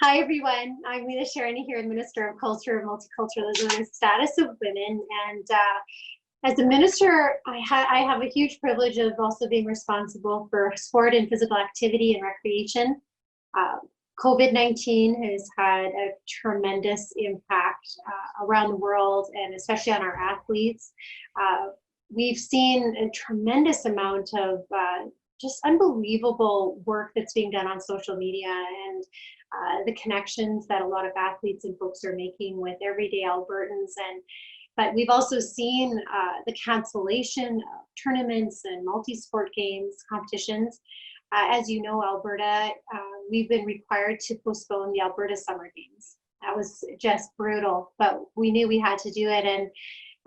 Hi, everyone. I'm Lena Sharani here, Minister of Culture, Multiculturalism, and Status of Women. And as a minister, I have a huge privilege of also being responsible for sport and physical activity and recreation. COVID-19 has had a tremendous impact around the world, and especially on our athletes. We've seen a tremendous amount of just unbelievable work that's being done on social media, and the connections that a lot of athletes and folks are making with everyday Albertans. But we've also seen the cancellation of tournaments and multi-sport games, competitions. As you know, Alberta, we've been required to postpone the Alberta Summer Games. That was just brutal, but we knew we had to do it. And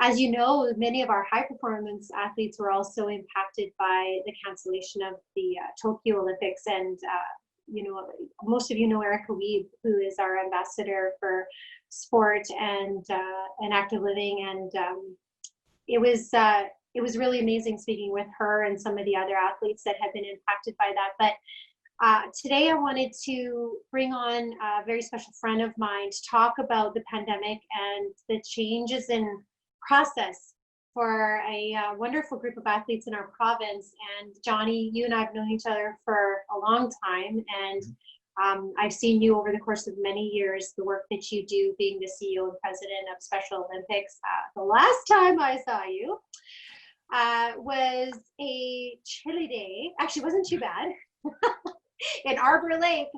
as you know, many of our high performance athletes were also impacted by the cancellation of the Tokyo Olympics. And most of you know Erica Weeb, who is our ambassador for sport and active living. And it was really amazing speaking with her and some of the other athletes that have been impacted by that. But today I wanted to bring on a very special friend of mine to talk about the pandemic and the changes in process for a wonderful group of athletes in our province. And Johnny, you and I have known each other for a long time, and I've seen you over the course of many years, the work that you do being the CEO and president of Special Olympics. The last time I saw you was a chilly day. Actually, it wasn't too bad. In Arbor Lake,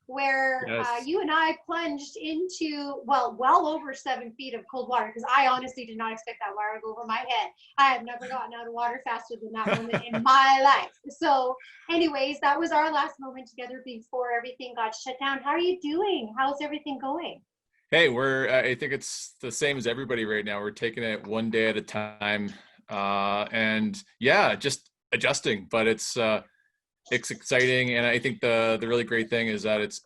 where Yes. you and I plunged into, well over 7 feet of cold water, because I honestly did not expect that water to go over my head. I have never gotten out of water faster than that moment in my life. So anyways, that was our last moment together before everything got shut down. How are you doing? How's everything going? Hey, I think it's the same as everybody right now. We're taking it one day at a time. And yeah, just adjusting, but it's exciting. And I think the really great thing is that it's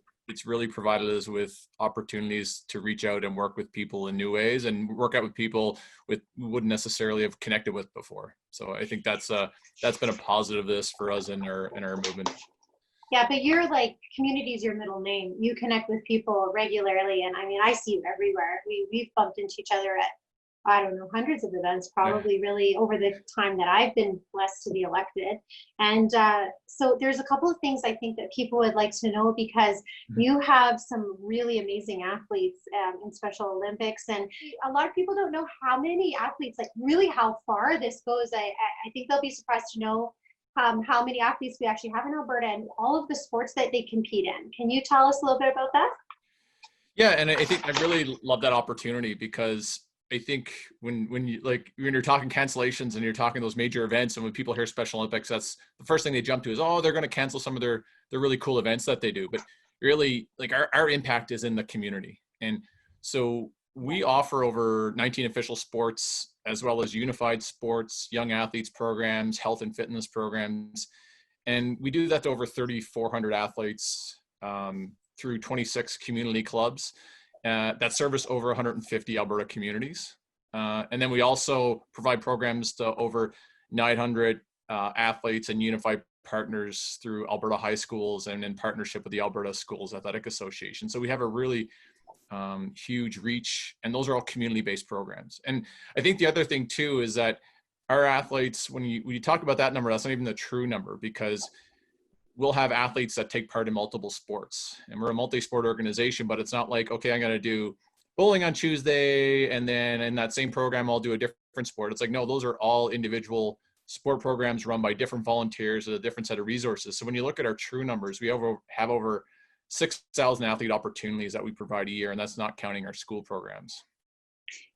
really provided us with opportunities to reach out and work with people in new ways and work out with people who wouldn't necessarily have connected with before. So I think that's been a positive this for us in our movement. Yeah, but you're like, community is your middle name. You connect with people regularly. And I mean, I see you everywhere. We've bumped into each other at, I don't know, hundreds of events, probably really over the time that I've been blessed to be elected. And so there's a couple of things I think that people would like to know, because you have some really amazing athletes in Special Olympics. And a lot of people don't know how many athletes, like really how far this goes. I think they'll be surprised to know how many athletes we actually have in Alberta and all of the sports that they compete in. Can you tell us a little bit about that? Yeah, and I think I really love that opportunity, because I think when you're talking cancellations and you're talking those major events, and when people hear Special Olympics, that's the first thing they jump to is, oh, they're going to cancel some of their really cool events that they do. But really, like, our impact is in the community. And so we offer over 19 official sports, as well as unified sports, young athletes programs, health and fitness programs. And we do that to over 3,400 athletes through 26 community clubs that service over 150 Alberta communities. And then we also provide programs to over 900 athletes and unified partners through Alberta high schools and in partnership with the Alberta Schools Athletic Association. So we have a really huge reach, and those are all community-based programs. And I think the other thing too is that our athletes, when you talk about that number, that's not even the true number, because we'll have athletes that take part in multiple sports, and we're a multi-sport organization. But it's not like, okay, I'm going to do bowling on Tuesday, and then in that same program I'll do a different sport. It's like, no, those are all individual sport programs run by different volunteers with a different set of resources. So when you look at our true numbers, we have over 6,000 athlete opportunities that we provide a year, and that's not counting our school programs.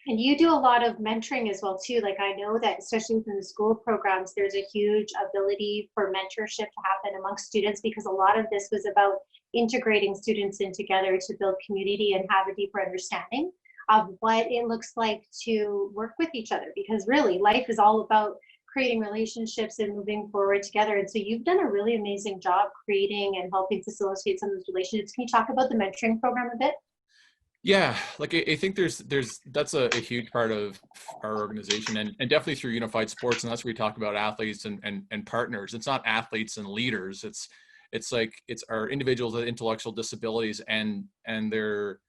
And you do a lot of mentoring as well too. Like, I know that especially within the school programs, there's a huge ability for mentorship to happen amongst students, because a lot of this was about integrating students in together to build community and have a deeper understanding of what it looks like to work with each other. Because really, life is all about creating relationships and moving forward together. And so you've done a really amazing job creating and helping facilitate some of those relationships. Can you talk about the mentoring program a bit? Yeah, like I think that's a huge part of our organization, and definitely through unified sports. And that's where we talk about athletes and partners. It's not athletes and leaders. It's like it's our individuals with intellectual disabilities and their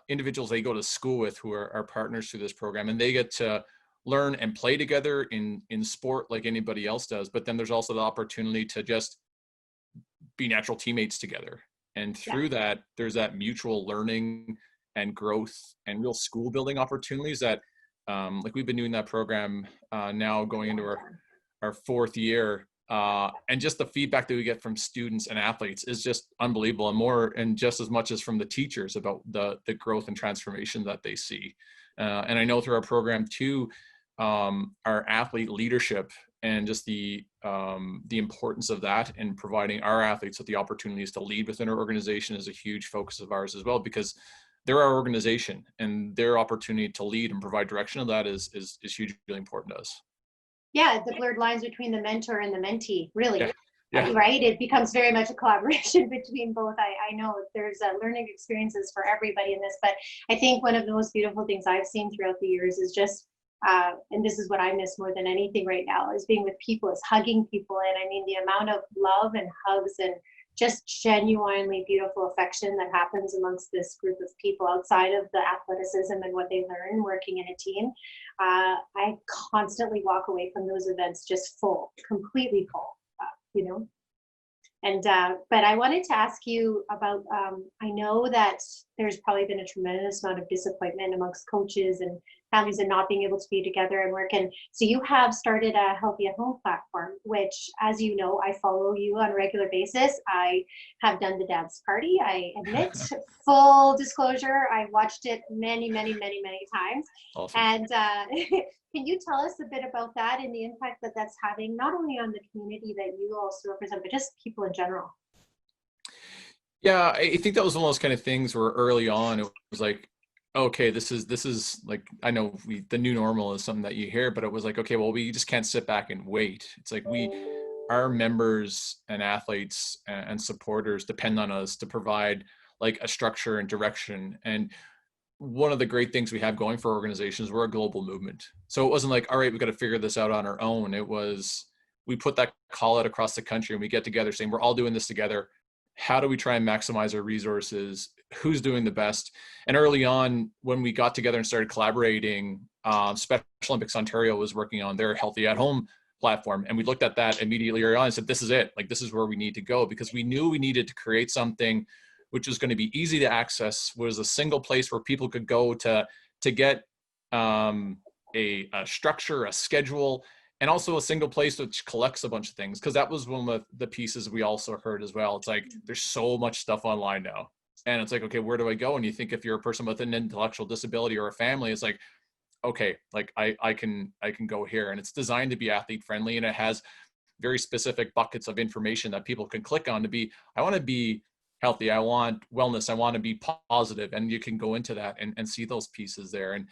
individuals they go to school with who are our partners through this program, and they get to learn and play together in sport like anybody else does. But then there's also the opportunity to just be natural teammates together. And through that, there's that mutual learning and growth and real school building opportunities that, like we've been doing that program now going into our fourth year. And just the feedback that we get from students and athletes is just unbelievable, and just as much as from the teachers about the growth and transformation that they see. And I know through our program too, our athlete leadership and just the importance of that and providing our athletes with the opportunities to lead within our organization is a huge focus of ours as well, because they're our organization and their opportunity to lead and provide direction of that is hugely important to us. Yeah, the blurred lines between the mentor and the mentee, really. Yeah. Right? It becomes very much a collaboration between both. I know there's learning experiences for everybody in this, but I think one of the most beautiful things I've seen throughout the years is just, and this is what I miss more than anything right now, is being with people, is hugging people. And I mean, the amount of love and hugs and just genuinely beautiful affection that happens amongst this group of people outside of the athleticism and what they learn working in a team. I constantly walk away from those events just full, completely full, you know. And but I wanted to ask you about, I know that there's probably been a tremendous amount of disappointment amongst coaches and families and not being able to be together and work. And so you have started a Healthy at Home platform, which, as you know, I follow you on a regular basis. I have done the dance party, I admit, full disclosure. I watched it many, many, many, many times. Awesome. And can you tell us a bit about that and the impact that that's having, not only on the community that you also represent, but just people in general? Yeah, I think that was one of those kind of things where early on it was like, okay, this is like, I know the new normal is something that you hear, but it was like, okay, well, we just can't sit back and wait. It's like our members and athletes and supporters depend on us to provide like a structure and direction. And one of the great things we have going for organizations, we're a global movement. So it wasn't like, all right, we've got to figure this out on our own. It was, we put that call out across the country and we get together saying, we're all doing this together. How do we try and maximize our resources? Who's doing the best? And early on, when we got together and started collaborating, Special Olympics Ontario was working on their Healthy at Home platform. And we looked at that immediately early on and said, this is it. Like, this is where we need to go, because we knew we needed to create something which was going to be easy to access, was a single place where people could go to get a structure, a schedule, and also a single place which collects a bunch of things. Because that was one of the pieces we also heard as well. It's like, there's so much stuff online now. And it's like, okay, where do I go? And you think if you're a person with an intellectual disability or a family, it's like, okay, like I can go here. And it's designed to be athlete friendly. And it has very specific buckets of information that people can click on to be, I want to be healthy, I want wellness, I want to be positive. And you can go into that and see those pieces there. And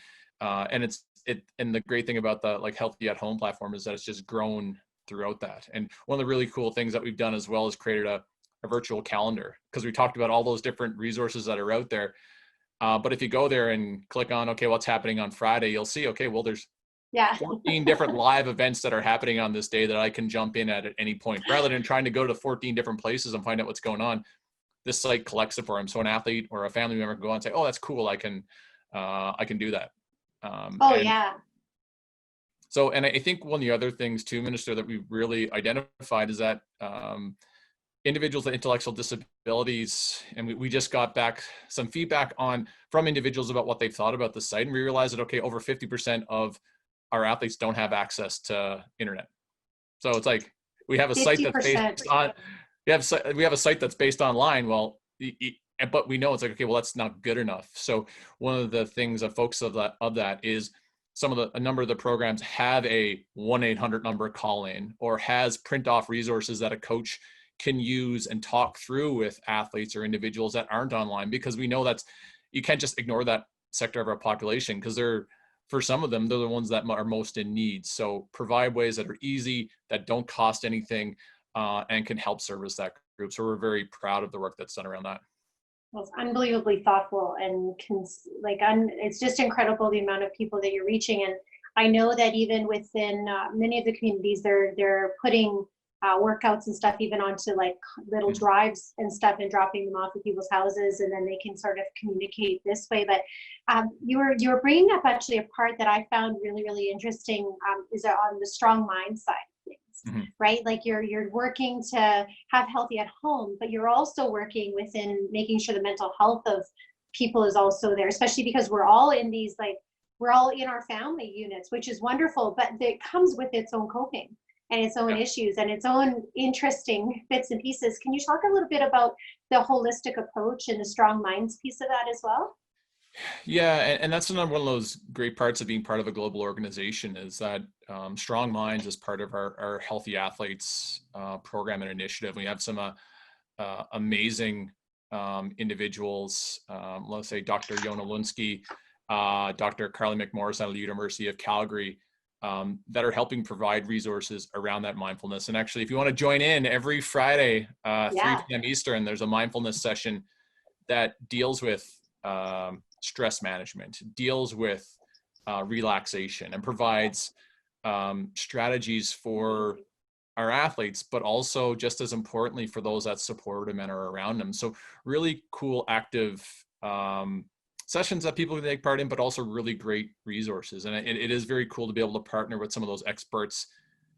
and the great thing about the like Healthy at Home platform is that it's just grown throughout that. And one of the really cool things that we've done as well is created a virtual calendar, because we talked about all those different resources that are out there. But if you go there and click on, okay, what's happening on Friday, you'll see, okay, well, there's 14 different live events that are happening on this day that I can jump in at any point, rather than trying to go to 14 different places and find out what's going on. This site collects it for them. So an athlete or a family member can go on and say, oh, that's cool. I can do that. So, and I think one of the other things too, Minister, that we really identified is that individuals with intellectual disabilities, and we just got back some feedback from individuals about what they've thought about the site. And we realized that, okay, over 50% of our athletes don't have access to internet. So it's like, we have a 50%. Site that's based on, we have a site that's based online. Well, but we know it's like, okay, well, that's not good enough. So one of the things that folks of that is a number of the programs have a 1-800 number call in, or has print off resources that a coach can use and talk through with athletes or individuals that aren't online, because we know you can't just ignore that sector of our population, because for some of them, they're the ones that are most in need. So provide ways that are easy, that don't cost anything, and can help service that group. So we're very proud of the work that's done around that. Well, it's unbelievably thoughtful, and it's just incredible the amount of people that you're reaching. And I know that even within many of the communities, they're putting workouts and stuff, even onto like little drives and stuff, and dropping them off at people's houses, and then they can sort of communicate this way. But you were bringing up actually a part that I found really, really interesting, is on the strong mind side of things, right? Like you're working to have healthy at home, but you're also working within making sure the mental health of people is also there, especially because we're all in these, like, we're all in our family units, which is wonderful, but it comes with its own coping and its own issues and its own interesting bits and pieces. Can you talk a little bit about the holistic approach and the strong minds piece of that as well? Yeah, and that's another one of those great parts of being part of a global organization, is that Strong Minds is part of our Healthy Athletes program and initiative. We have some amazing individuals, let's say Dr. Yona Lunsky, Dr. Carly McMorris out of the University of Calgary, that are helping provide resources around that mindfulness. And actually, if you want to join in every Friday, 3 p.m. Eastern, there's a mindfulness session that deals with stress management, deals with relaxation, and provides strategies for our athletes, but also just as importantly for those that support them and are around them. So really cool, active sessions that people can take part in, but also really great resources. And it is very cool to be able to partner with some of those experts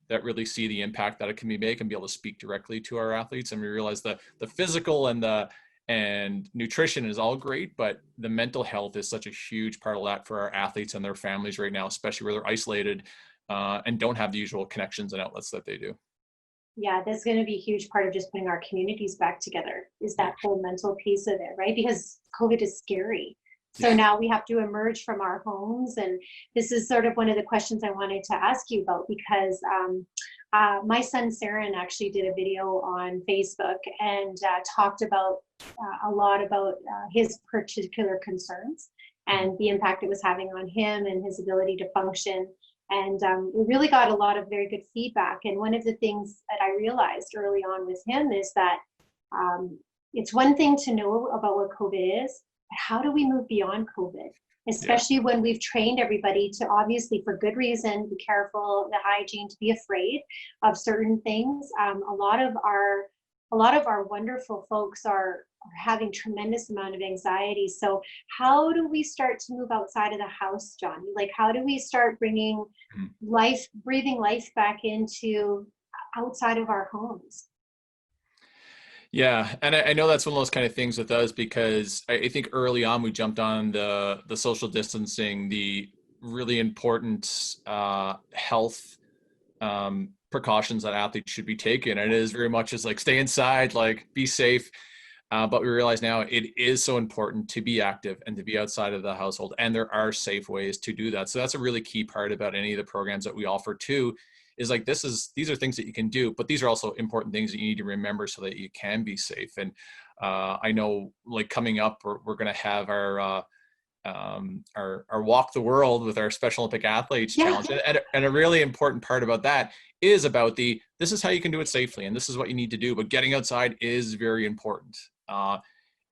that really see the impact that it can make and be able to speak directly to our athletes. And we realize that the physical and nutrition is all great, but the mental health is such a huge part of that for our athletes and their families right now, especially where they're isolated and don't have the usual connections and outlets that they do. Yeah, that's going to be a huge part of just putting our communities back together, is that whole mental piece of it, right? Because COVID is scary. So now we have to emerge from our homes. And this is sort of one of the questions I wanted to ask you about, because my son, Saren, actually did a video on Facebook and talked about a lot about his particular concerns and the impact it was having on him and his ability to function. And we really got a lot of very good feedback. And one of the things that I realized early on with him is that it's one thing to know about what COVID is, but how do we move beyond COVID? Especially when we've trained everybody to, obviously for good reason, be careful, the hygiene, to be afraid of certain things. A lot of our wonderful folks are having tremendous amount of anxiety. So how do we start to move outside of the house, Johnny? Like, how do we start bringing life, breathing life back into outside of our homes? Yeah, and I know that's one of those kind of things with us, because I think early on we jumped on the social distancing, the really important health precautions that athletes should be taking. And it is very much as like, stay inside, like be safe. But we realize now it is so important to be active and to be outside of the household. And there are safe ways to do that. So that's a really key part about any of the programs that we offer too, is like, these are things that you can do, but these are also important things that you need to remember so that you can be safe. And I know, like, coming up, we're going to have our Walk the World with our Special Olympic Athletes Challenge. And a really important part about that is about this is how you can do it safely, and this is what you need to do. But getting outside is very important.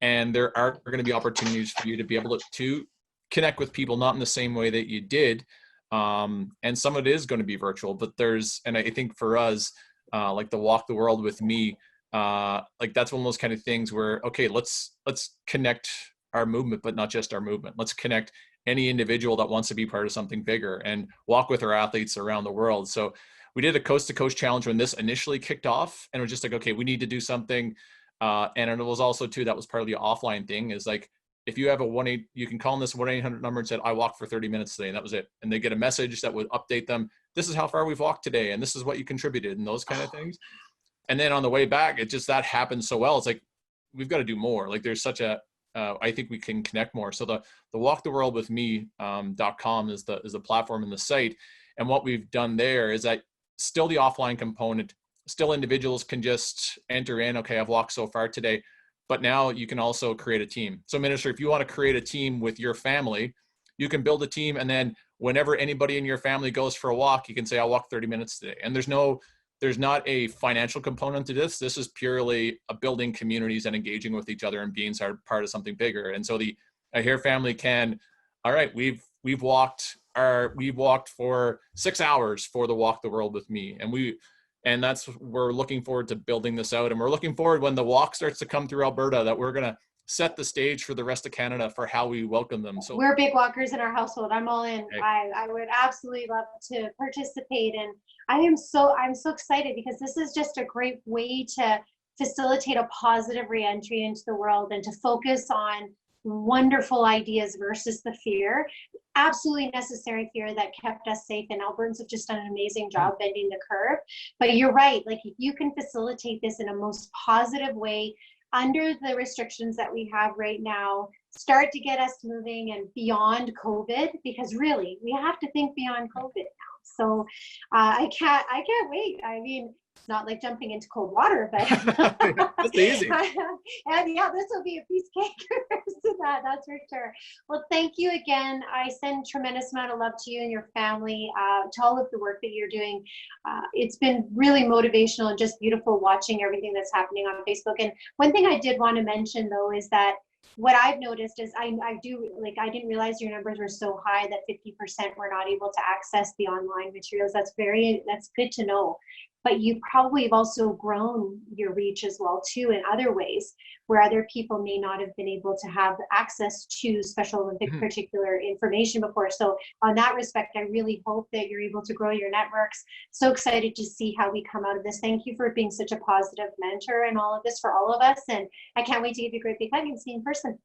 And there are going to be opportunities for you to be able to connect with people, not in the same way that you did. And some of it is going to be virtual, but and I think for us, like the Walk the World with me, like that's one of those kind of things where, okay, let's connect our movement, but not just our movement. Let's connect any individual that wants to be part of something bigger and walk with our athletes around the world. So we did a coast to coast challenge when this initially kicked off, and it was just like, okay, we need to do something. And it was also too, that was part of the offline thing, is like, if you have you can call on this 1-800 number and said, I walked for 30 minutes today, and that was it. And they get a message that would update them. This is how far we've walked today, and this is what you contributed, and those kind of things. And then on the way back, that happened so well. It's like, we've got to do more. Like, there's such I think we can connect more. So the walktheworldwithme.com is the platform and the site. And what we've done there is that still the offline component, still individuals can just enter in, okay, I've walked so far today. But now you can also create a team. So, Minister, if you want to create a team with your family, you can build a team. And then whenever anybody in your family goes for a walk, you can say, I'll walk 30 minutes today. And there's not a financial component to this. This is purely a building communities and engaging with each other and being part of something bigger. And so the I Hear family can, all right, we've walked for 6 hours for the Walk the World with me. And And we're looking forward to building this out. And we're looking forward when the walk starts to come through Alberta, that we're going to set the stage for the rest of Canada for how we welcome them. So we're big walkers in our household. I'm all in. Okay. I would absolutely love to participate. And I'm so excited because this is just a great way to facilitate a positive reentry into the world and to focus on wonderful ideas versus the fear, absolutely necessary fear that kept us safe. And Albertans have just done an amazing job bending the curve. But you're right, like if you can facilitate this in a most positive way under the restrictions that we have right now, start to get us moving and beyond COVID, because really we have to think beyond COVID now. So I can't wait. I mean, it's not like jumping into cold water, but it's easy. And yeah, this will be a piece of cake to that's for sure. Well, thank you again. I send tremendous amount of love to you and your family, to all of the work that you're doing. It's been really motivational and just beautiful watching everything that's happening on Facebook. And one thing I did want to mention though is that what I've noticed is I didn't realize your numbers were so high that 50% were not able to access the online materials. That's good to know. But you probably have also grown your reach as well too in other ways where other people may not have been able to have access to Special Olympic particular information before. So on that respect, I really hope that you're able to grow your networks. So excited to see how we come out of this. Thank you for being such a positive mentor and all of this for all of us. And I can't wait to give you a great big hug and see you in person.